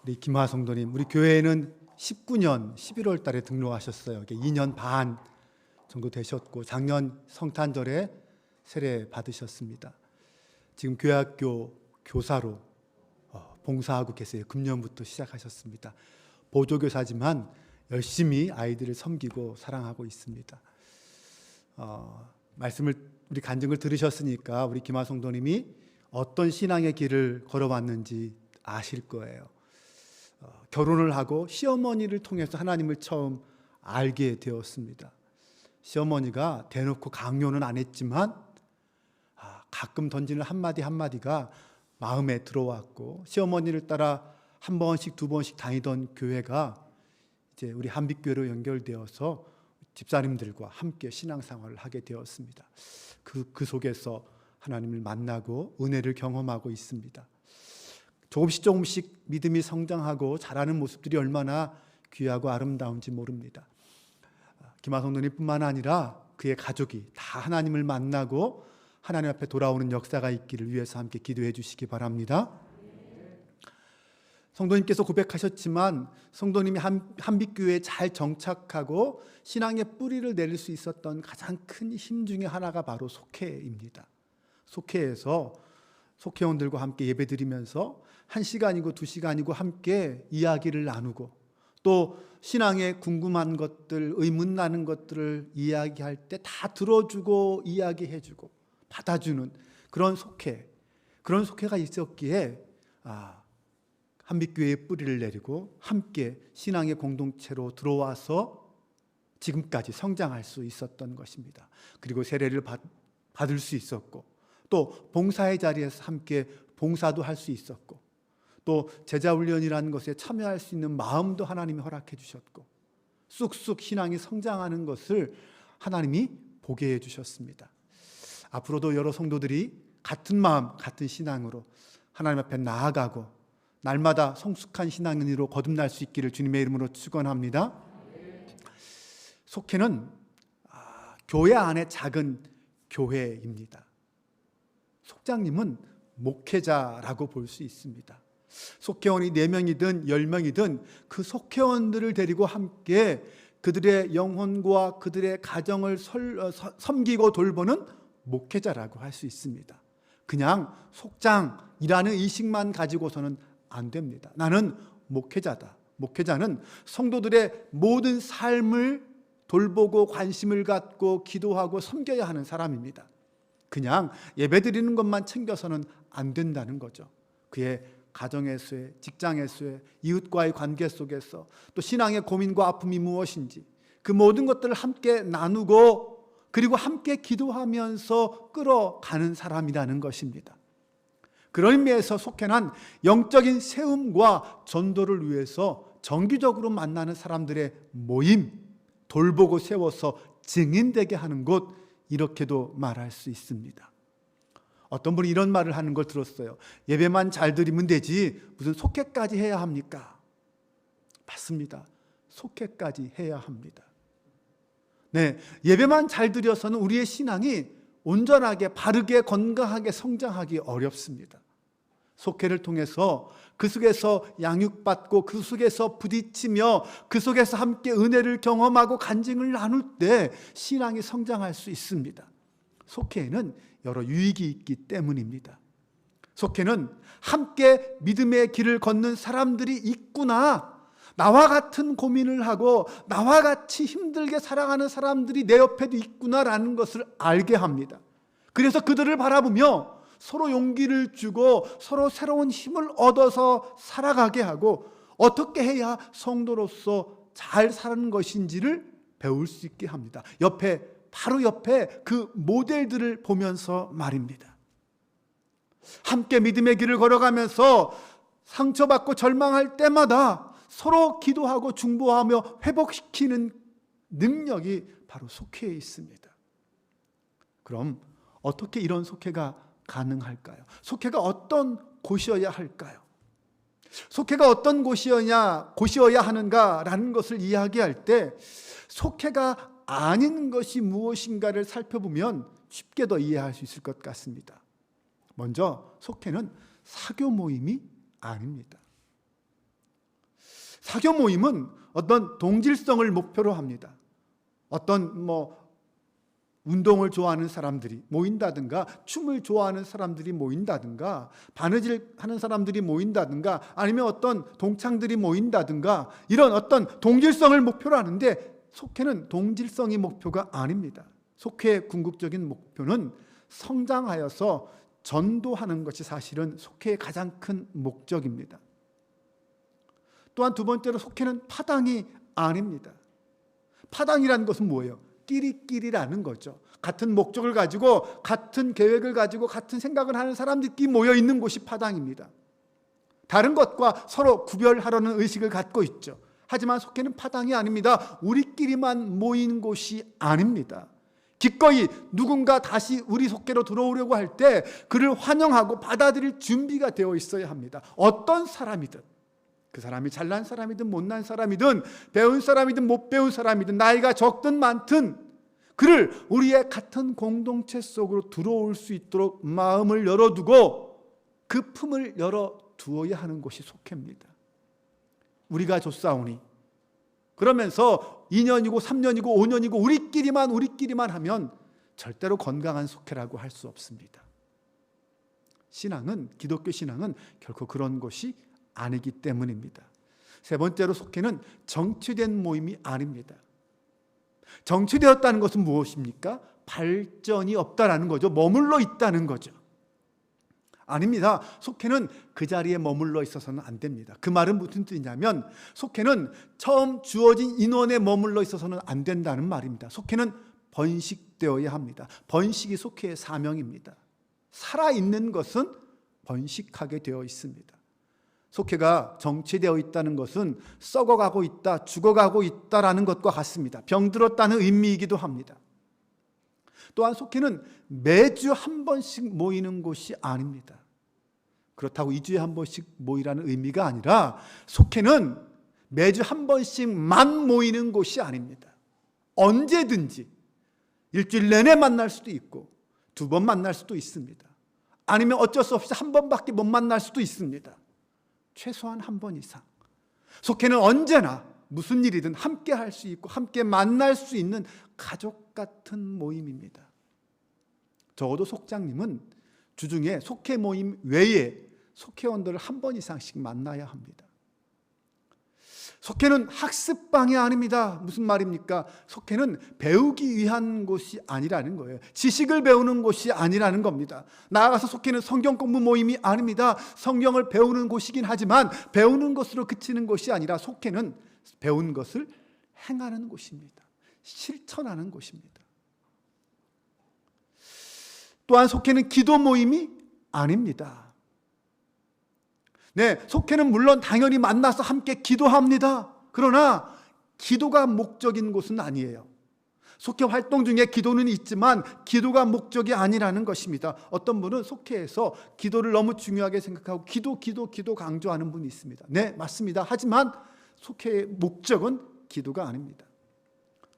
우리 김하 성도님, 우리 교회에는 19년 11월 달에 등록하셨어요. 2년 반 정도 되셨고 작년 성탄절에 세례 받으셨습니다. 지금 교회학교 교사로 봉사하고 계세요. 금년부터 시작하셨습니다. 보조교사지만 열심히 아이들을 섬기고 사랑하고 있습니다. 말씀을 우리 간증을 들으셨으니까 우리 김하 성도님이 어떤 신앙의 길을 걸어왔는지 아실 거예요. 결혼을 하고 시어머니를 통해서 하나님을 처음 알게 되었습니다. 시어머니가 대놓고 강요는 안 했지만 가끔 던지는 한마디 한마디가 마음에 들어왔고, 시어머니를 따라 한 번씩 두 번씩 다니던 교회가 이제 우리 한빛교회로 연결되어서 집사님들과 함께 신앙생활을 하게 되었습니다. 그 속에서 하나님을 만나고 은혜를 경험하고 있습니다. 조금씩 믿음이 성장하고 자라는 모습들이 얼마나 귀하고 아름다운지 모릅니다. 김하 성도님뿐만 아니라 그의 가족이 다 하나님을 만나고 하나님 앞에 돌아오는 역사가 있기를 위해서 함께 기도해 주시기 바랍니다. 성도님께서 고백하셨지만 성도님이 한빛교회에 잘 정착하고 신앙의 뿌리를 내릴 수 있었던 가장 큰 힘 중에 하나가 바로 속회입니다. 속회에서 속회원들과 함께 예배드리면서 1시간이고 2시간이고 함께 이야기를 나누고, 또 신앙에 궁금한 것들, 의문 나는 것들을 이야기할 때 다 들어주고 이야기해주고 받아주는 그런 속회가 있었기에 한빛교회의 뿌리를 내리고 함께 신앙의 공동체로 들어와서 지금까지 성장할 수 있었던 것입니다. 그리고 세례를 받을 수 있었고, 또 봉사의 자리에서 함께 봉사도 할 수 있었고, 또 제자훈련이라는 것에 참여할 수 있는 마음도 하나님이 허락해 주셨고, 쑥쑥 신앙이 성장하는 것을 하나님이 보게 해 주셨습니다. 앞으로도 여러 성도들이 같은 마음, 같은 신앙으로 하나님 앞에 나아가고 날마다 성숙한 신앙인으로 거듭날 수 있기를 주님의 이름으로 축원합니다. 속회는 교회 안에 작은 교회입니다. 속장님은 목회자라고 볼 수 있습니다. 속회원이 4명이든 10명이든 그 속회원들을 데리고 함께 그들의 영혼과 그들의 가정을 섬기고 돌보는 목회자라고 할 수 있습니다. 그냥 속장이라는 의식만 가지고서는 안 됩니다. 나는 목회자다. 목회자는 성도들의 모든 삶을 돌보고 관심을 갖고 기도하고 섬겨야 하는 사람입니다. 그냥 예배드리는 것만 챙겨서는 안 된다는 거죠. 그의 가정에서의, 직장에서의, 이웃과의 관계 속에서 또 신앙의 고민과 아픔이 무엇인지 그 모든 것들을 함께 나누고, 그리고 함께 기도하면서 끌어가는 사람이라는 것입니다. 그런 의미에서 속회는 영적인 세움과 전도를 위해서 정기적으로 만나는 사람들의 모임, 돌보고 세워서 증인되게 하는 곳, 이렇게도 말할 수 있습니다. 어떤 분이 이런 말을 하는 걸 들었어요. 예배만 잘 드리면 되지 무슨 속회까지 해야 합니까? 맞습니다. 속회까지 해야 합니다. 네, 예배만 잘 드려서는 우리의 신앙이 온전하게, 바르게, 건강하게 성장하기 어렵습니다. 속회를 통해서 그 속에서 양육받고 그 속에서 부딪히며 그 속에서 함께 은혜를 경험하고 간증을 나눌 때 신앙이 성장할 수 있습니다. 속회에는 여러 유익이 있기 때문입니다. 속회는 함께 믿음의 길을 걷는 사람들이 있구나, 나와 같은 고민을 하고 나와 같이 힘들게 살아가는 사람들이 내 옆에도 있구나라는 것을 알게 합니다. 그래서 그들을 바라보며 서로 용기를 주고 서로 새로운 힘을 얻어서 살아가게 하고, 어떻게 해야 성도로서 잘 사는 것인지를 배울 수 있게 합니다. 바로 옆에 그 모델들을 보면서 말입니다. 함께 믿음의 길을 걸어가면서 상처받고 절망할 때마다 서로 기도하고 중보하며 회복시키는 능력이 바로 속회에 있습니다. 그럼 어떻게 이런 속회가 가능할까요? 속회가 어떤 곳이어야 할까요? 속회가 어떤 곳이어야 하는가라는 것을 이야기할 때 속회가 아닌 것이 무엇인가를 살펴보면 쉽게 더 이해할 수 있을 것 같습니다. 먼저 속회는 사교 모임이 아닙니다. 사교 모임은 어떤 동질성을 목표로 합니다. 어떤 운동을 좋아하는 사람들이 모인다든가, 춤을 좋아하는 사람들이 모인다든가, 바느질 하는 사람들이 모인다든가, 아니면 어떤 동창들이 모인다든가, 이런 어떤 동질성을 목표로 하는데, 속회는 동질성이 목표가 아닙니다. 속회의 궁극적인 목표는 성장하여서 전도하는 것이 사실은 속회의 가장 큰 목적입니다. 또한 두 번째로, 속회는 파당이 아닙니다. 파당이라는 것은 뭐예요? 끼리끼리라는 거죠. 같은 목적을 가지고, 같은 계획을 가지고, 같은 생각을 하는 사람들끼리 모여 있는 곳이 파당입니다. 다른 것과 서로 구별하려는 의식을 갖고 있죠. 하지만 속회는 파당이 아닙니다. 우리끼리만 모인 곳이 아닙니다. 기꺼이 누군가 다시 우리 속회로 들어오려고 할 때 그를 환영하고 받아들일 준비가 되어 있어야 합니다. 어떤 사람이든, 그 사람이 잘난 사람이든 못난 사람이든, 배운 사람이든 못 배운 사람이든, 나이가 적든 많든, 그를 우리의 같은 공동체 속으로 들어올 수 있도록 마음을 열어두고 그 품을 열어두어야 하는 곳이 속회입니다. 우리가 줬사오니, 그러면서 2년이고 3년이고 5년이고 우리끼리만 하면 절대로 건강한 속회라고 할 수 없습니다. 신앙은, 기독교 신앙은 결코 그런 것이 아니기 때문입니다. 세 번째로, 속회는 정치된 모임이 아닙니다. 정치되었다는 것은 무엇입니까? 발전이 없다라는 거죠. 머물러 있다는 거죠. 아닙니다. 속회는 그 자리에 머물러 있어서는 안 됩니다. 그 말은 무슨 뜻이냐면, 속회는 처음 주어진 인원에 머물러 있어서는 안 된다는 말입니다. 속회는 번식되어야 합니다. 번식이 속회의 사명입니다. 살아있는 것은 번식하게 되어 있습니다. 속회가 정체되어 있다는 것은 썩어가고 있다, 죽어가고 있다라는 것과 같습니다. 병들었다는 의미이기도 합니다. 또한 속회는 매주 한 번씩 모이는 곳이 아닙니다. 그렇다고 2주에 한 번씩 모이라는 의미가 아니라, 속회는 매주 한 번씩만 모이는 곳이 아닙니다. 언제든지 일주일 내내 만날 수도 있고 2번 만날 수도 있습니다. 아니면 어쩔 수 없이 한 번밖에 못 만날 수도 있습니다. 최소한 한 번 이상. 속회는 언제나 무슨 일이든 함께 할 수 있고 함께 만날 수 있는 가족 같은 모임입니다. 적어도 속장님은 주중에 속회 모임 외에 속회원들을 한 번 이상씩 만나야 합니다. 속회는 학습방이 아닙니다. 무슨 말입니까? 속회는 배우기 위한 곳이 아니라는 거예요. 지식을 배우는 곳이 아니라는 겁니다. 나아가서 속회는 성경 공부 모임이 아닙니다. 성경을 배우는 곳이긴 하지만 배우는 것으로 그치는 곳이 아니라, 속회는 배운 것을 행하는 곳입니다. 실천하는 곳입니다. 또한 속회는 기도 모임이 아닙니다. 네, 속회는 물론 당연히 만나서 함께 기도합니다. 그러나 기도가 목적인 곳은 아니에요. 속회 활동 중에 기도는 있지만 기도가 목적이 아니라는 것입니다. 어떤 분은 속회에서 기도를 너무 중요하게 생각하고 기도 강조하는 분이 있습니다. 네, 맞습니다. 하지만 속회의 목적은 기도가 아닙니다.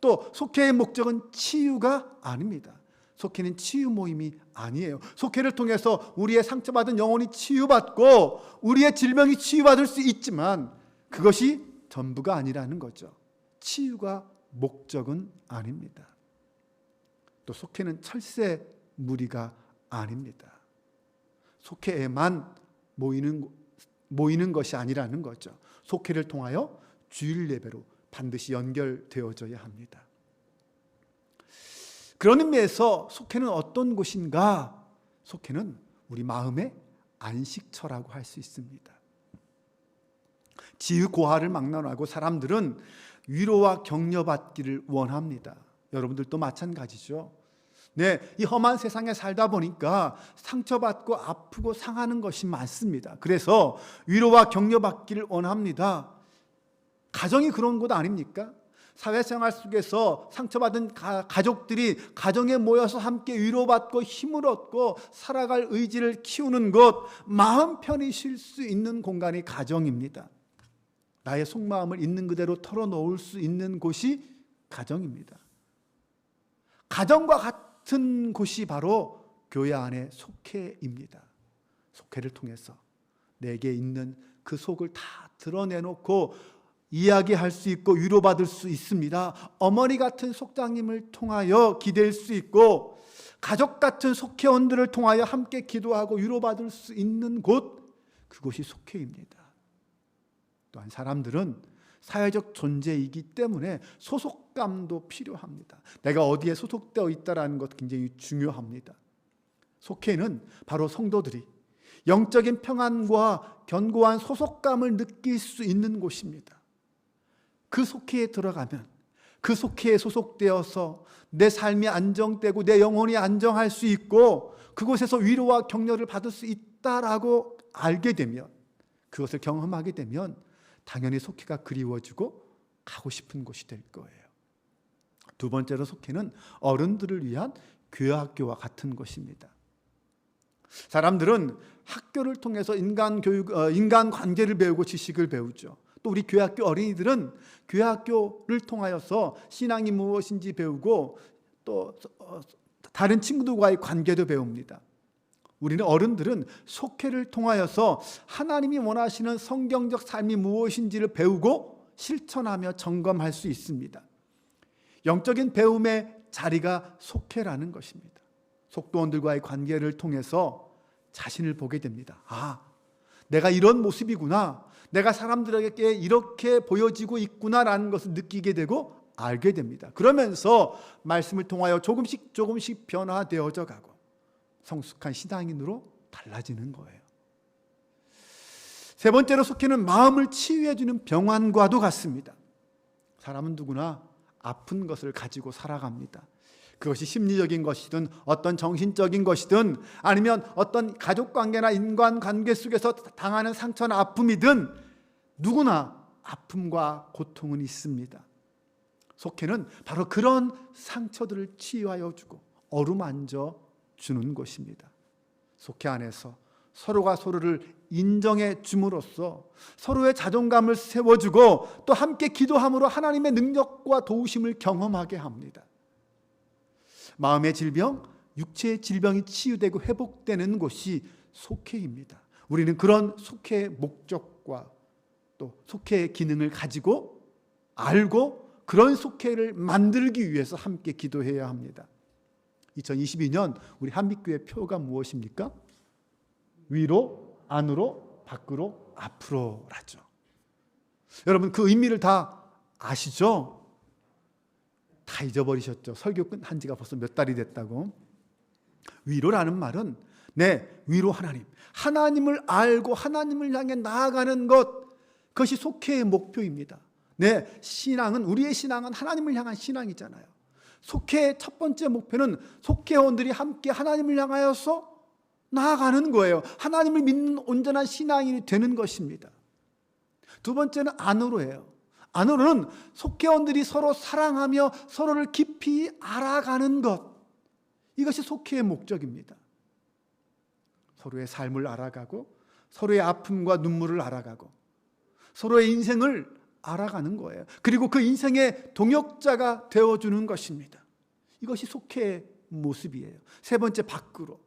또 속회의 목적은 치유가 아닙니다. 속회는 치유 모임이 아니에요. 속회를 통해서 우리의 상처받은 영혼이 치유받고 우리의 질병이 치유받을 수 있지만 그것이 전부가 아니라는 거죠. 치유가 목적은 아닙니다. 또 속회는 철새 무리가 아닙니다. 속회에만 모이는 것이 아니라는 거죠. 속회를 통하여 주일 예배로 반드시 연결되어져야 합니다. 그런 의미에서 속회는 어떤 곳인가? 속회는 우리 마음의 안식처라고 할 수 있습니다. 지으고하를 막론하고 사람들은 위로와 격려받기를 원합니다. 여러분들도 마찬가지죠. 네, 이 험한 세상에 살다 보니까 상처받고 아프고 상하는 것이 많습니다. 그래서 위로와 격려받기를 원합니다. 가정이 그런 곳 아닙니까? 사회생활 속에서 상처받은 가족들이 가정에 모여서 함께 위로받고 힘을 얻고 살아갈 의지를 키우는 것, 마음 편히 쉴 수 있는 공간이 가정입니다. 나의 속마음을 있는 그대로 털어놓을 수 있는 곳이 가정입니다. 가정과 같은 곳이 바로 교회 안의 속회입니다. 속회를 통해서 내게 있는 그 속을 다 드러내놓고 이야기할 수 있고 위로받을 수 있습니다. 어머니 같은 속장님을 통하여 기댈 수 있고 가족 같은 속회원들을 통하여 함께 기도하고 위로받을 수 있는 곳, 그곳이 속회입니다. 또한 사람들은 사회적 존재이기 때문에 소속감도 필요합니다. 내가 어디에 소속되어 있다는 것 굉장히 중요합니다. 속회는 바로 성도들이 영적인 평안과 견고한 소속감을 느낄 수 있는 곳입니다. 그 속회에 들어가면 그 속회에 소속되어서 내 삶이 안정되고 내 영혼이 안정할 수 있고 그곳에서 위로와 격려를 받을 수 있다라고 알게 되면, 그것을 경험하게 되면 당연히 속회가 그리워지고 가고 싶은 곳이 될 거예요. 두 번째로 속회는 어른들을 위한 교회학교와 같은 것입니다. 사람들은 학교를 통해서 인간 관계를 배우고 지식을 배우죠. 또 우리 교회학교 어린이들은 교회학교를 통하여서 신앙이 무엇인지 배우고 또 다른 친구들과의 관계도 배웁니다. 우리는 어른들은 속회를 통하여서 하나님이 원하시는 성경적 삶이 무엇인지를 배우고 실천하며 점검할 수 있습니다. 영적인 배움의 자리가 속회라는 것입니다. 속도원들과의 관계를 통해서 자신을 보게 됩니다. 아, 내가 이런 모습이구나, 내가 사람들에게 이렇게 보여지고 있구나라는 것을 느끼게 되고 알게 됩니다. 그러면서 말씀을 통하여 조금씩 변화되어져 가고 성숙한 신앙인으로 달라지는 거예요. 세 번째로 속회는 마음을 치유해주는 병원과도 같습니다. 사람은 누구나 아픈 것을 가지고 살아갑니다. 그것이 심리적인 것이든 어떤 정신적인 것이든 아니면 어떤 가족관계나 인간관계 속에서 당하는 상처나 아픔이든 누구나 아픔과 고통은 있습니다. 속회는 바로 그런 상처들을 치유하여 주고 어루만져 주는 것입니다. 속회 안에서 서로가 서로를 인정해 줌으로써 서로의 자존감을 세워주고 또 함께 기도함으로 하나님의 능력과 도우심을 경험하게 합니다. 마음의 질병, 육체의 질병이 치유되고 회복되는 곳이 속회입니다. 우리는 그런 속회의 목적과 또 속회의 기능을 가지고 알고 그런 속회를 만들기 위해서 함께 기도해야 합니다. 2022년 우리 한빛교회 표가 무엇입니까? 위로, 안으로, 밖으로, 앞으로라죠. 여러분 그 의미를 다 아시죠? 다 잊어버리셨죠? 설교 끝한 지가 벌써 몇 달이 됐다고. 위로라는 말은 위로 하나님을 알고 하나님을 향해 나아가는 것, 그것이 속회의 목표입니다. 우리의 신앙은 하나님을 향한 신앙이잖아요. 속회의 첫 번째 목표는 속회원들이 함께 하나님을 향하여서 나아가는 거예요. 하나님을 믿는 온전한 신앙인이 되는 것입니다. 두 번째는 안으로예요. 안으로는 속회원들이 서로 사랑하며 서로를 깊이 알아가는 것, 이것이 속회의 목적입니다. 서로의 삶을 알아가고 서로의 아픔과 눈물을 알아가고 서로의 인생을 알아가는 거예요. 그리고 그 인생의 동역자가 되어주는 것입니다. 이것이 속회의 모습이에요. 세 번째, 밖으로.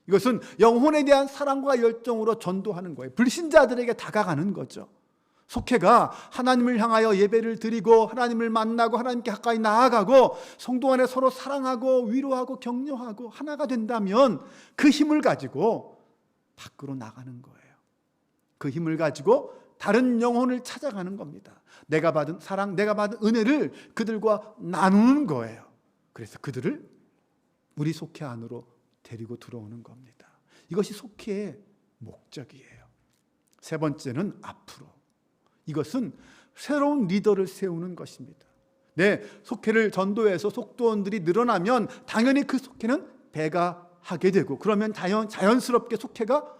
이것은 영혼에 대한 사랑과 열정으로 전도하는 거예요. 불신자들에게 다가가는 거죠. 속회가 하나님을 향하여 예배를 드리고 하나님을 만나고 하나님께 가까이 나아가고 성도 안에 서로 사랑하고 위로하고 격려하고 하나가 된다면 그 힘을 가지고 밖으로 나가는 거예요. 그 힘을 가지고 다른 영혼을 찾아가는 겁니다. 내가 받은 사랑, 내가 받은 은혜를 그들과 나누는 거예요. 그래서 그들을 우리 속회 안으로 데리고 들어오는 겁니다. 이것이 속회의 목적이에요. 세 번째는 앞으로. 이것은 새로운 리더를 세우는 것입니다. 속회를 전도해서 속도원들이 늘어나면 당연히 그 속회는 배가 하게 되고 그러면 자연스럽게 속회가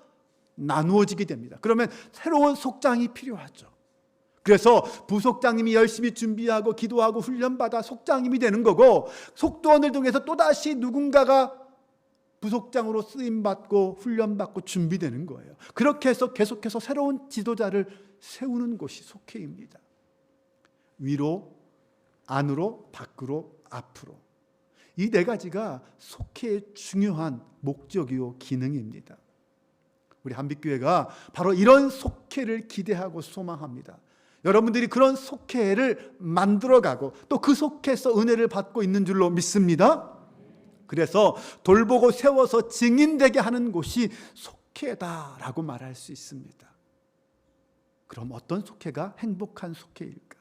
나누어지게 됩니다. 그러면 새로운 속장이 필요하죠. 그래서 부속장님이 열심히 준비하고 기도하고 훈련받아 속장님이 되는 거고 속도원을 통해서 또다시 누군가가 부속장으로 쓰임받고 훈련받고 준비되는 거예요. 그렇게 해서 계속해서 새로운 지도자를 세우는 곳이 속회입니다. 위로, 안으로, 밖으로, 앞으로. 이 네 가지가 속회의 중요한 목적이요 기능입니다. 우리 한빛교회가 바로 이런 속회를 기대하고 소망합니다. 여러분들이 그런 속회를 만들어가고 또 그 속회에서 은혜를 받고 있는 줄로 믿습니다. 그래서 돌보고 세워서 증인되게 하는 곳이 속회다라고 말할 수 있습니다. 그럼 어떤 속회가 행복한 속회일까?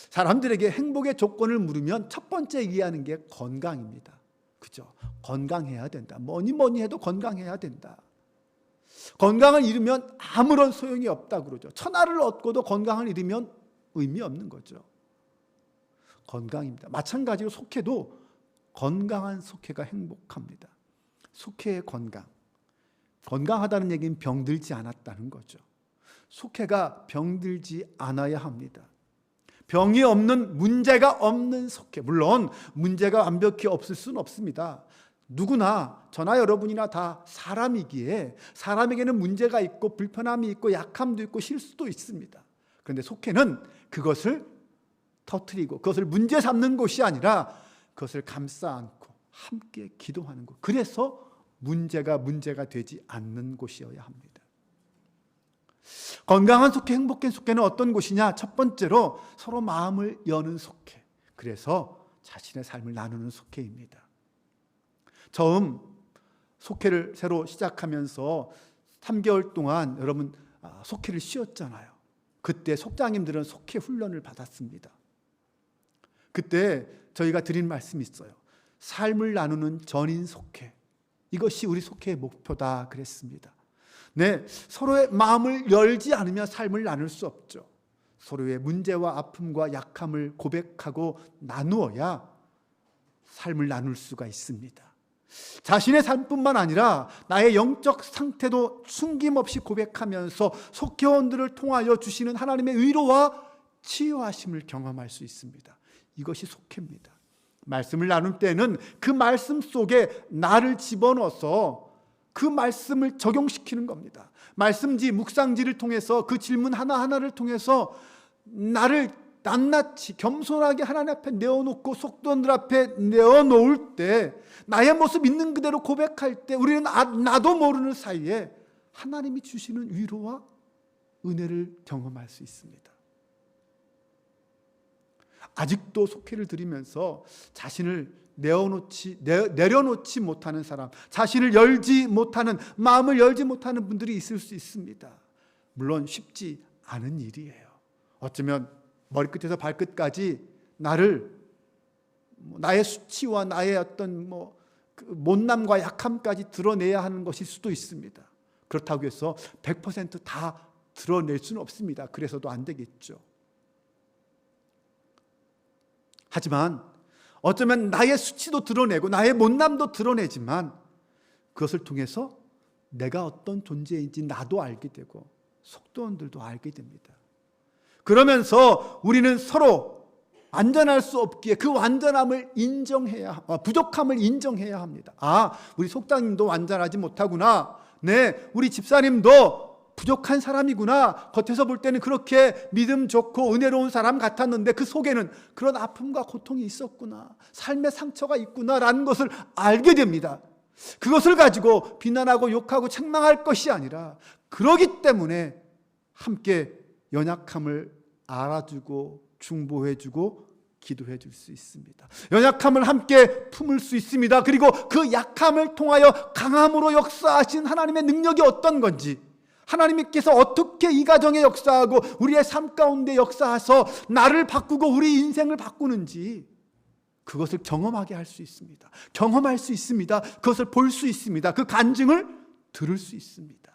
사람들에게 행복의 조건을 물으면 첫 번째 얘기하는 게 건강입니다. 그죠? 건강해야 된다. 뭐니 해도 건강해야 된다. 건강을 잃으면 아무런 소용이 없다 그러죠. 천하를 얻고도 건강을 잃으면 의미 없는 거죠. 건강입니다. 마찬가지로 속회도 건강한 속회가 행복합니다. 속회의 건강. 건강하다는 얘기는 병들지 않았다는 거죠. 속회가 병들지 않아야 합니다. 병이 없는, 문제가 없는 속회. 물론 문제가 완벽히 없을 수는 없습니다. 누구나, 저나 여러분이나 다 사람이기에 사람에게는 문제가 있고 불편함이 있고 약함도 있고 실수도 있습니다. 그런데 속회는 그것을 터뜨리고 그것을 문제 삼는 곳이 아니라 그것을 감싸 안고 함께 기도하는 곳. 그래서 문제가 되지 않는 곳이어야 합니다. 건강한 속회, 행복한 속회는 어떤 곳이냐? 첫 번째로 서로 마음을 여는 속회. 그래서 자신의 삶을 나누는 속회입니다. 처음 속회를 새로 시작하면서 3개월 동안 여러분 속회를 쉬었잖아요. 그때 속장님들은 속회 훈련을 받았습니다. 그때 저희가 드린 말씀이 있어요. 삶을 나누는 전인 속회. 이것이 우리 속회의 목표다 그랬습니다. 네, 서로의 마음을 열지 않으면 삶을 나눌 수 없죠. 서로의 문제와 아픔과 약함을 고백하고 나누어야 삶을 나눌 수가 있습니다. 자신의 삶뿐만 아니라 나의 영적 상태도 숨김없이 고백하면서 속회원들을 통하여 주시는 하나님의 위로와 치유하심을 경험할 수 있습니다. 이것이 속회입니다. 말씀을 나눌 때는 그 말씀 속에 나를 집어넣어서 그 말씀을 적용시키는 겁니다. 말씀지, 묵상지를 통해서 그 질문 하나하나를 통해서 나를 낱낱이 겸손하게 하나님 앞에 내어놓고 속도원들 앞에 내어놓을 때 나의 모습 있는 그대로 고백할 때 우리는 나도 모르는 사이에 하나님이 주시는 위로와 은혜를 경험할 수 있습니다. 아직도 속회를 드리면서 자신을 내려놓지 못하는 사람, 자신을 열지 못하는, 마음을 열지 못하는 분들이 있을 수 있습니다. 물론 쉽지 않은 일이에요. 어쩌면 머리끝에서 발끝까지 나의 수치와 나의 어떤 그 못남과 약함까지 드러내야 하는 것일 수도 있습니다. 그렇다고 해서 100% 다 드러낼 수는 없습니다. 그래서도 안 되겠죠. 하지만 어쩌면 나의 수치도 드러내고 나의 못남도 드러내지만 그것을 통해서 내가 어떤 존재인지 나도 알게 되고 속도원들도 알게 됩니다. 그러면서 우리는 서로 완전할 수 없기에 그 완전함을 부족함을 인정해야 합니다. 우리 속장님도 완전하지 못하구나. 네, 우리 집사님도 부족한 사람이구나. 겉에서 볼 때는 그렇게 믿음 좋고 은혜로운 사람 같았는데 그 속에는 그런 아픔과 고통이 있었구나. 삶의 상처가 있구나라는 것을 알게 됩니다. 그것을 가지고 비난하고 욕하고 책망할 것이 아니라 그러기 때문에 함께 연약함을 알아주고 중보해주고 기도해줄 수 있습니다. 연약함을 함께 품을 수 있습니다. 그리고 그 약함을 통하여 강함으로 역사하신 하나님의 능력이 어떤 건지, 하나님께서 어떻게 이 가정에 역사하고 우리의 삶 가운데 역사하셔서 나를 바꾸고 우리 인생을 바꾸는지 그것을 경험하게 할 수 있습니다. 경험할 수 있습니다. 그것을 볼 수 있습니다. 그 간증을 들을 수 있습니다.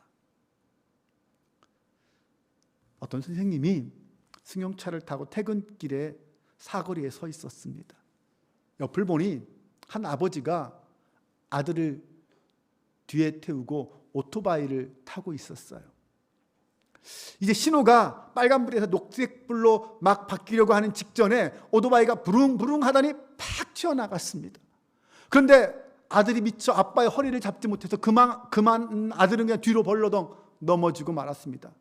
어떤 선생님이 승용차를 타고 퇴근길에 사거리에 서 있었습니다. 옆을 보니 한 아버지가 아들을 뒤에 태우고 오토바이를 타고 있었어요. 이제 신호가 빨간불에서 녹색불로 막 바뀌려고 하는 직전에 오토바이가 부릉부릉 하더니 팍 튀어나갔습니다. 그런데 아들이 미처 아빠의 허리를 잡지 못해서 그만 아들은 그냥 뒤로 벌러덩 넘어지고 말았습니다.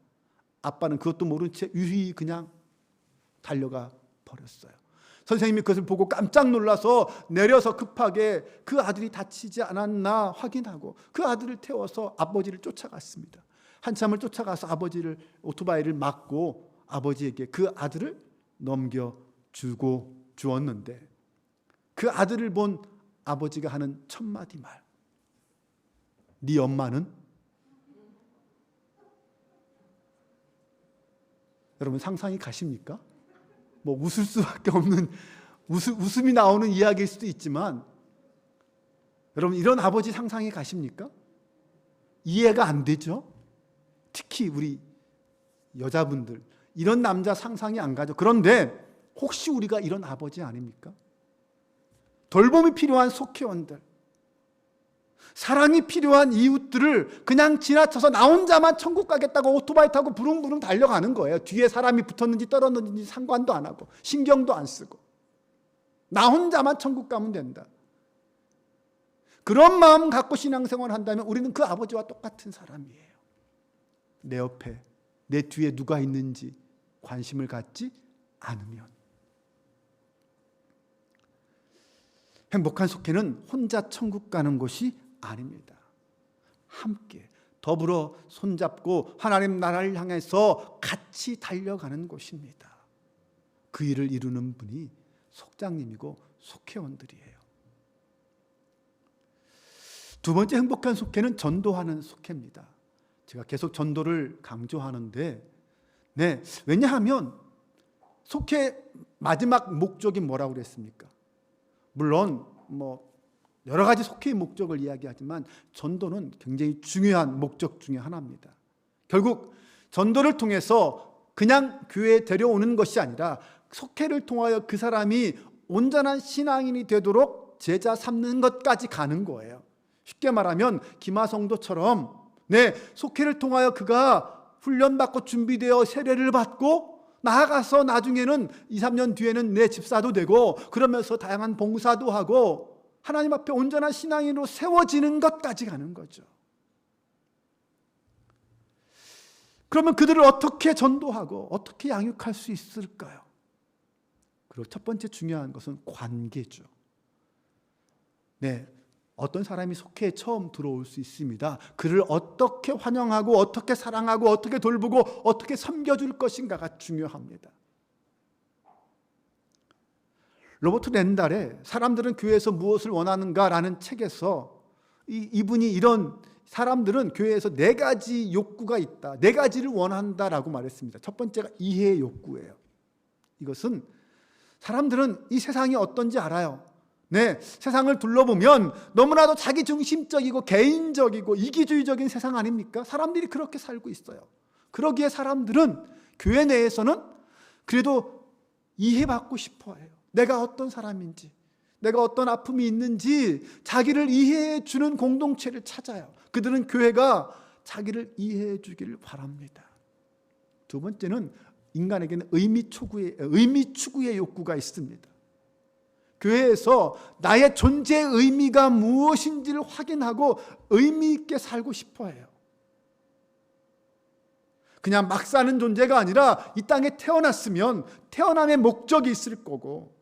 아빠는 그것도 모른 채 유유히 그냥 달려가 버렸어요. 선생님이 그것을 보고 깜짝 놀라서 내려서 급하게 그 아들이 다치지 않았나 확인하고 그 아들을 태워서 아버지를 쫓아갔습니다. 한참을 쫓아가서 아버지를 오토바이를 막고 아버지에게 그 아들을 넘겨주고 주었는데 그 아들을 본 아버지가 하는 첫 마디 말, 네 엄마는? 여러분 상상이 가십니까? 뭐 웃을 수밖에 없는 웃음이 나오는 이야기일 수도 있지만 여러분 이런 아버지 상상이 가십니까? 이해가 안 되죠? 특히 우리 여자분들 이런 남자 상상이 안 가죠. 그런데 혹시 우리가 이런 아버지 아닙니까? 돌봄이 필요한 속회원들, 사랑이 필요한 이웃들을 그냥 지나쳐서 나 혼자만 천국 가겠다고 오토바이 타고 부릉부릉 달려가는 거예요. 뒤에 사람이 붙었는지 떨어졌는지 상관도 안 하고 신경도 안 쓰고 나 혼자만 천국 가면 된다. 그런 마음 갖고 신앙생활을 한다면 우리는 그 아버지와 똑같은 사람이에요. 내 옆에 내 뒤에 누가 있는지 관심을 갖지 않으면. 행복한 속회는 혼자 천국 가는 곳이 아닙니다. 함께 더불어 손잡고 하나님 나라를 향해서 같이 달려가는 곳입니다. 그 일을 이루는 분이 속장님이고 속회원들이에요. 두 번째 행복한 속회는 전도하는 속회입니다. 제가 계속 전도를 강조하는데 왜냐하면 속회 마지막 목적이 뭐라고 그랬습니까? 물론 여러 가지 속회의 목적을 이야기하지만 전도는 굉장히 중요한 목적 중에 하나입니다. 결국 전도를 통해서 그냥 교회에 데려오는 것이 아니라 속회를 통하여 그 사람이 온전한 신앙인이 되도록 제자 삼는 것까지 가는 거예요. 쉽게 말하면 기마성도처럼 속회를 통하여 그가 훈련받고 준비되어 세례를 받고 나아가서 나중에는 2, 3년 뒤에는 내 집사도 되고 그러면서 다양한 봉사도 하고 하나님 앞에 온전한 신앙인으로 세워지는 것까지 가는 거죠. 그러면 그들을 어떻게 전도하고 어떻게 양육할 수 있을까요? 그리고 첫 번째 중요한 것은 관계죠. 어떤 사람이 속회에 처음 들어올 수 있습니다. 그를 어떻게 환영하고 어떻게 사랑하고 어떻게 돌보고 어떻게 섬겨줄 것인가가 중요합니다. 로버트 렌달의 사람들은 교회에서 무엇을 원하는가라는 책에서 이분이 이런 사람들은 교회에서 4가지 욕구가 있다. 4가지를 원한다라고 말했습니다. 첫 번째가 이해의 욕구예요. 이것은 사람들은 이 세상이 어떤지 알아요. 세상을 둘러보면 너무나도 자기중심적이고 개인적이고 이기주의적인 세상 아닙니까? 사람들이 그렇게 살고 있어요. 그러기에 사람들은 교회 내에서는 그래도 이해받고 싶어해요. 내가 어떤 사람인지, 내가 어떤 아픔이 있는지 자기를 이해해 주는 공동체를 찾아요. 그들은 교회가 자기를 이해해 주기를 바랍니다. 두 번째는 인간에게는 의미 추구의 욕구가 있습니다. 교회에서 나의 존재의 의미가 무엇인지를 확인하고 의미 있게 살고 싶어 해요. 그냥 막 사는 존재가 아니라 이 땅에 태어났으면 태어남의 목적이 있을 거고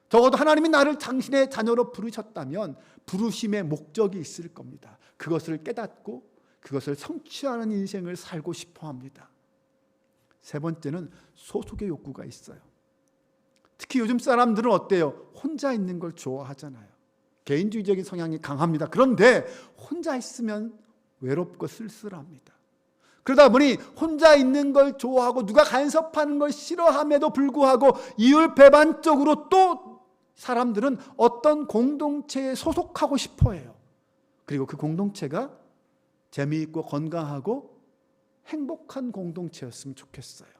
적어도 하나님이 나를 당신의 자녀로 부르셨다면 부르심의 목적이 있을 겁니다. 그것을 깨닫고 그것을 성취하는 인생을 살고 싶어 합니다. 세 번째는 소속의 욕구가 있어요. 특히 요즘 사람들은 어때요? 혼자 있는 걸 좋아하잖아요. 개인주의적인 성향이 강합니다. 그런데 혼자 있으면 외롭고 쓸쓸합니다. 그러다 보니 혼자 있는 걸 좋아하고 누가 간섭하는 걸 싫어함에도 불구하고 이율배반적으로 또 사람들은 어떤 공동체에 소속하고 싶어 해요. 그리고 그 공동체가 재미있고 건강하고 행복한 공동체였으면 좋겠어요.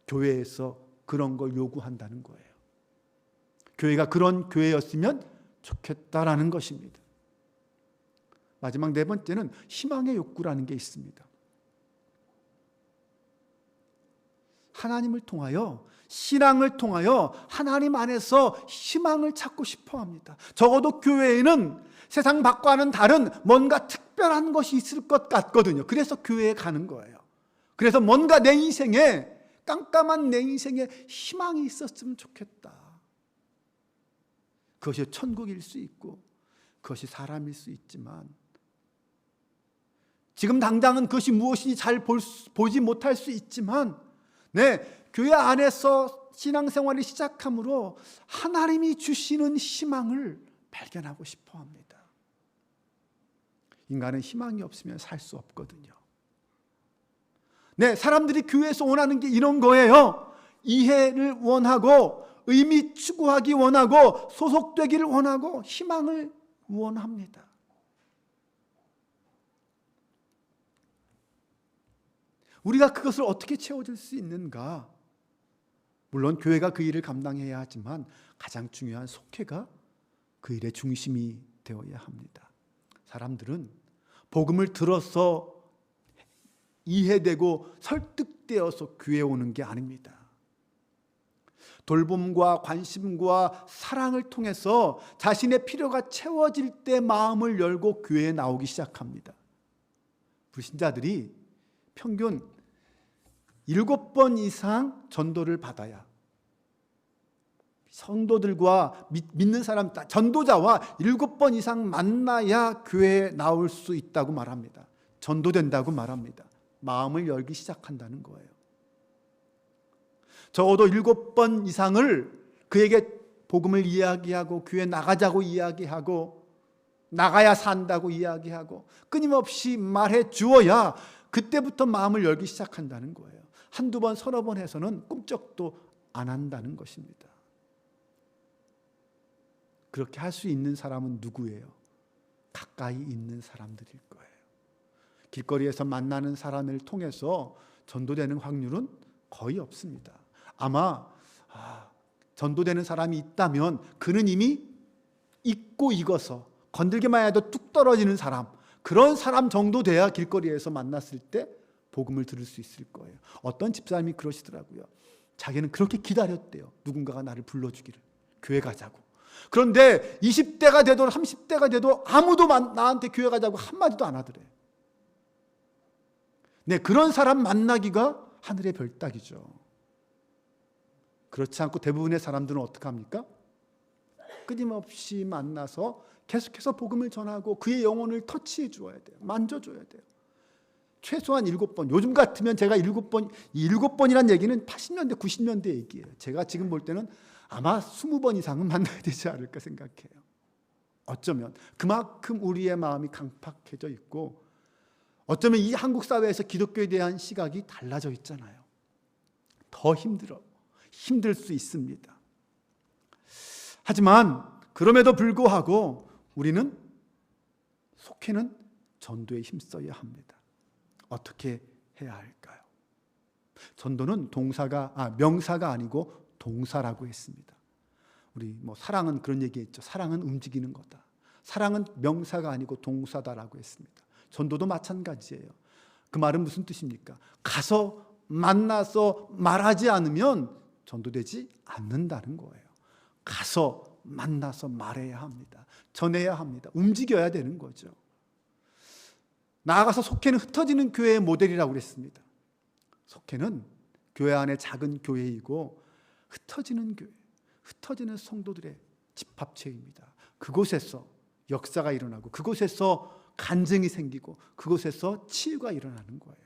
교회에서 그런 걸 요구한다는 거예요. 교회가 그런 교회였으면 좋겠다라는 것입니다. 마지막 4번째는 희망의 욕구라는 게 있습니다. 하나님을 통하여, 신앙을 통하여 하나님 안에서 희망을 찾고 싶어 합니다. 적어도 교회에는 세상 밖과는 다른 뭔가 특별한 것이 있을 것 같거든요. 그래서 교회에 가는 거예요. 그래서 뭔가 내 인생에 깜깜한 내 인생에 희망이 있었으면 좋겠다. 그것이 천국일 수 있고 그것이 사람일 수 있지만 지금 당장은 그것이 무엇인지 잘 보지 못할 수 있지만 교회 안에서 신앙생활을 시작함으로 하나님이 주시는 희망을 발견하고 싶어 합니다. 인간은 희망이 없으면 살 수 없거든요. 사람들이 교회에서 원하는 게 이런 거예요. 이해를 원하고, 의미 추구하기 원하고, 소속되기를 원하고, 희망을 원합니다. 우리가 그것을 어떻게 채워줄 수 있는가? 물론 교회가 그 일을 감당해야 하지만 가장 중요한 속회가 그 일의 중심이 되어야 합니다. 사람들은 복음을 들어서 이해되고 설득되어서 교회에 오는 게 아닙니다. 돌봄과 관심과 사랑을 통해서 자신의 필요가 채워질 때 마음을 열고 교회에 나오기 시작합니다. 불신자들이 평균 7번 이상 전도를 받아야, 성도들과 믿는 사람, 전도자와 7번 이상 만나야 교회에 나올 수 있다고 말합니다. 전도된다고 말합니다. 마음을 열기 시작한다는 거예요. 적어도 7번 이상을 그에게 복음을 이야기하고, 교회 나가자고 이야기하고, 나가야 산다고 이야기하고 끊임없이 말해 주어야 그때부터 마음을 열기 시작한다는 거예요. 한두 번, 서너 번 해서는 꿈쩍도 안 한다는 것입니다. 그렇게 할 수 있는 사람은 누구예요? 가까이 있는 사람들일 거예요. 길거리에서 만나는 사람을 통해서 전도되는 확률은 거의 없습니다. 아마 전도되는 사람이 있다면 그는 이미 익고 익어서 건들기만 해도 뚝 떨어지는 사람, 그런 사람 정도 돼야 길거리에서 만났을 때 복음을 들을 수 있을 거예요. 어떤 집사님이 그러시더라고요. 자기는 그렇게 기다렸대요. 누군가가 나를 불러주기를, 교회 가자고. 그런데 20대가 돼도 30대가 돼도 아무도 나한테 교회 가자고 한마디도 안 하더래. 그런 사람 만나기가 하늘의 별따기죠. 그렇지 않고 대부분의 사람들은 어떻게 합니까? 끊임없이 만나서 계속해서 복음을 전하고 그의 영혼을 터치해 주어야 돼요. 만져줘야 돼요. 최소한 7번. 요즘 같으면 제가 7번, 이 7번이란 얘기는 80년대, 90년대 얘기예요. 제가 지금 볼 때는 아마 20번 이상은 만나야 되지 않을까 생각해요. 어쩌면 그만큼 우리의 마음이 강팍해져 있고, 어쩌면 이 한국 사회에서 기독교에 대한 시각이 달라져 있잖아요. 더 힘들 수 있습니다. 하지만 그럼에도 불구하고 우리는 속회는 전도에 힘써야 합니다. 어떻게 해야 할까요? 전도는 명사가 아니고 동사라고 했습니다. 우리 사랑은 그런 얘기했죠. 사랑은 움직이는 거다. 사랑은 명사가 아니고 동사다라고 했습니다. 전도도 마찬가지예요. 그 말은 무슨 뜻입니까? 가서 만나서 말하지 않으면 전도되지 않는다는 거예요. 가서 만나서 말해야 합니다. 전해야 합니다. 움직여야 되는 거죠. 나아가서 속회는 흩어지는 교회의 모델이라고 그랬습니다. 속회는 교회 안에 작은 교회이고 흩어지는 교회, 흩어지는 성도들의 집합체입니다. 그곳에서 역사가 일어나고, 그곳에서 간증이 생기고, 그곳에서 치유가 일어나는 거예요.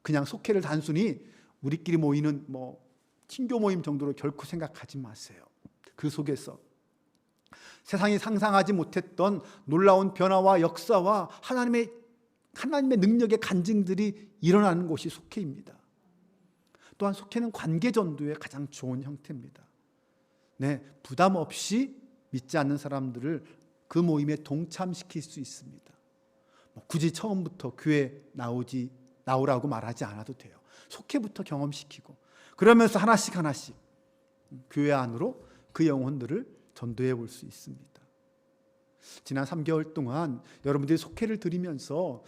그냥 속회를 단순히 우리끼리 모이는 친교 모임 정도로 결코 생각하지 마세요. 그 속에서 세상이 상상하지 못했던 놀라운 변화와 역사와 하나님의 능력의 간증들이 일어나는 곳이 속회입니다. 또한 속회는 관계전도의 가장 좋은 형태입니다. 부담 없이 믿지 않는 사람들을 그 모임에 동참시킬 수 있습니다. 굳이 처음부터 교회 나오라고 말하지 않아도 돼요. 속회부터 경험시키고, 그러면서 하나씩 교회 안으로 그 영혼들을 전도해 볼 수 있습니다. 지난 3개월 동안 여러분들이 속회를 드리면서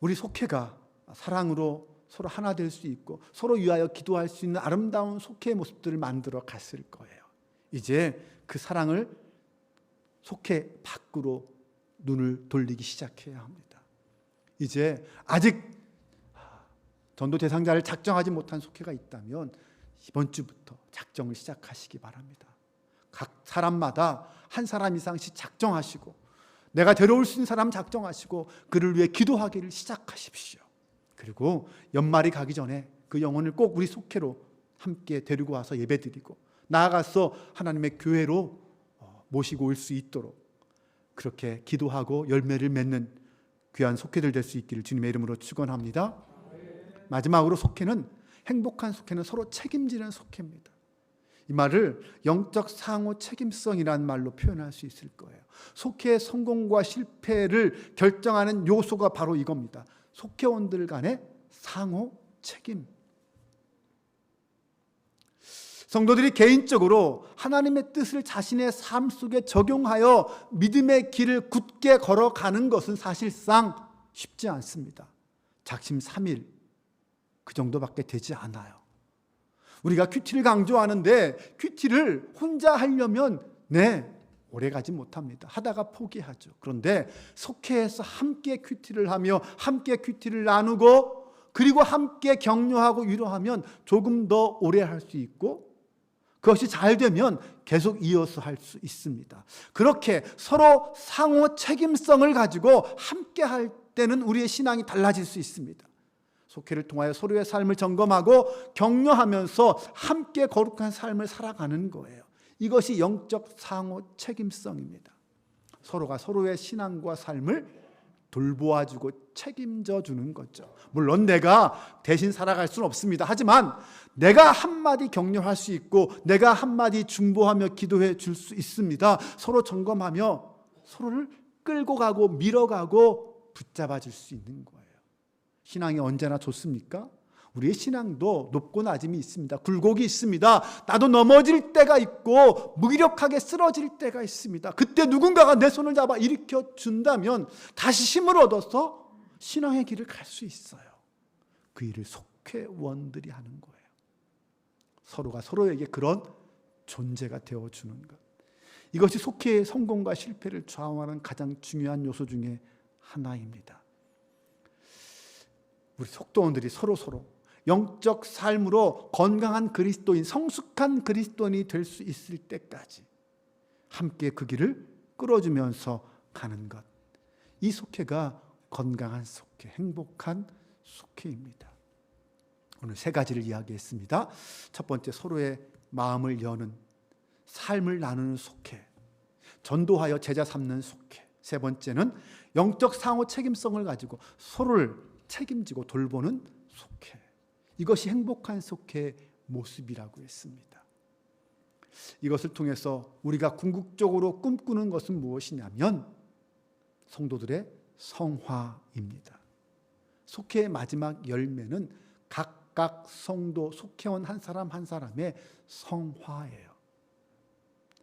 우리 속회가 사랑으로 서로 하나 될 수 있고 서로 위하여 기도할 수 있는 아름다운 속회의 모습들을 만들어 갔을 거예요. 이제 그 사랑을 속회 밖으로 눈을 돌리기 시작해야 합니다. 이제 아직 전도 대상자를 작정하지 못한 속회가 있다면 이번 주부터 작정을 시작하시기 바랍니다. 각 사람마다 한 사람 이상씩 작정하시고, 내가 데려올 수 있는 사람 작정하시고 그를 위해 기도하기를 시작하십시오. 그리고 연말이 가기 전에 그 영혼을 꼭 우리 속회로 함께 데리고 와서 예배드리고 나아가서 하나님의 교회로 모시고 올 수 있도록 그렇게 기도하고 열매를 맺는 귀한 속회들 될 수 있기를 주님의 이름으로 축원합니다. 마지막으로 속회는, 행복한 속회는 서로 책임지는 속회입니다. 이 말을 영적 상호 책임성이라는 말로 표현할 수 있을 거예요. 속회의 성공과 실패를 결정하는 요소가 바로 이겁니다. 속회원들 간의 상호 책임. 성도들이 개인적으로 하나님의 뜻을 자신의 삶 속에 적용하여 믿음의 길을 굳게 걸어가는 것은 사실상 쉽지 않습니다. 작심삼일 그 정도밖에 되지 않아요. 우리가 큐티를 강조하는데 큐티를 혼자 하려면 오래 가지 못합니다. 하다가 포기하죠. 그런데 속회에서 함께 큐티를 하며 함께 큐티를 나누고 그리고 함께 격려하고 위로하면 조금 더 오래 할 수 있고 그것이 잘 되면 계속 이어서 할 수 있습니다. 그렇게 서로 상호 책임성을 가지고 함께 할 때는 우리의 신앙이 달라질 수 있습니다. 속회를 통하여 서로의 삶을 점검하고 격려하면서 함께 거룩한 삶을 살아가는 거예요. 이것이 영적 상호 책임성입니다. 서로가 서로의 신앙과 삶을 돌보아주고 책임져 주는 거죠. 물론 내가 대신 살아갈 수는 없습니다. 하지만 내가 한마디 격려할 수 있고 내가 한마디 중보하며 기도해 줄 수 있습니다. 서로 점검하며 서로를 끌고 가고 밀어가고 붙잡아 줄 수 있는 거예요. 신앙이 언제나 좋습니까? 우리의 신앙도 높고 낮음이 있습니다. 굴곡이 있습니다. 나도 넘어질 때가 있고 무기력하게 쓰러질 때가 있습니다. 그때 누군가가 내 손을 잡아 일으켜 준다면 다시 힘을 얻어서 신앙의 길을 갈 수 있어요. 그 일을 속회원들이 하는 거예요. 서로가 서로에게 그런 존재가 되어주는 것. 이것이 속회의 성공과 실패를 좌우하는 가장 중요한 요소 중에 하나입니다. 우리 속도원들이 서로 영적 삶으로 건강한 그리스도인, 성숙한 그리스도인이 될 수 있을 때까지 함께 그 길을 끌어주면서 가는 것. 이 속회가 건강한 속회, 행복한 속회입니다. 오늘 세 가지를 이야기했습니다. 첫 번째, 서로의 마음을 여는, 삶을 나누는 속회. 전도하여 제자 삼는 속회. 세 번째는 영적 상호 책임성을 가지고 서로를 책임지고 돌보는 속회. 이것이 행복한 속회의 모습이라고 했습니다. 이것을 통해서 우리가 궁극적으로 꿈꾸는 것은 무엇이냐면 성도들의 성화입니다. 속회의 마지막 열매는 각각 성도, 속회원 한 사람 한 사람의 성화예요.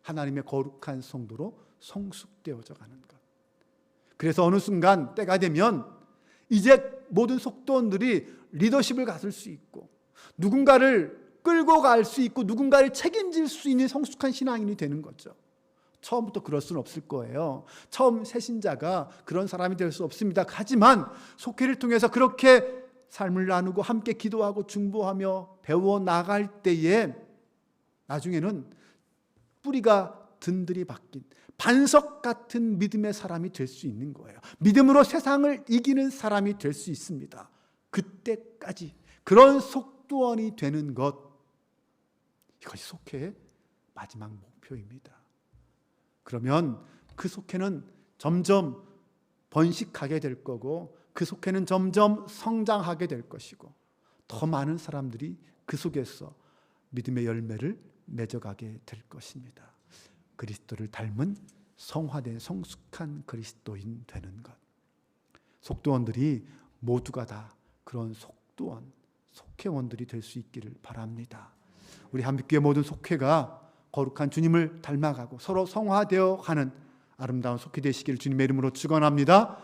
하나님의 거룩한 성도로 성숙되어져 가는 것. 그래서 어느 순간 때가 되면 이제 모든 속도원들이 리더십을 가질 수 있고 누군가를 끌고 갈 수 있고 누군가를 책임질 수 있는 성숙한 신앙인이 되는 거죠. 처음부터 그럴 수는 없을 거예요. 처음 새신자가 그런 사람이 될 수 없습니다. 하지만 속회를 통해서 그렇게 삶을 나누고 함께 기도하고 중보하며 배워 나갈 때에 나중에는 뿌리가 든든히 박힌 반석 같은 믿음의 사람이 될 수 있는 거예요. 믿음으로 세상을 이기는 사람이 될 수 있습니다. 그때까지 그런 속도원이 되는 것, 이것이 속회의 마지막 목표입니다. 그러면 그 속회는 점점 번식하게 될 거고 그 속회는 점점 성장하게 될 것이고 더 많은 사람들이 그 속에서 믿음의 열매를 맺어가게 될 것입니다. 그리스도를 닮은 성화된 성숙한 그리스도인 되는 것. 속도원들이 모두가 다 그런 속도원, 속회원들이 될 수 있기를 바랍니다. 우리 한빛교회 모든 속회가 거룩한 주님을 닮아가고 서로 성화되어 가는 아름다운 속회 되시기를 주님의 이름으로 축원합니다.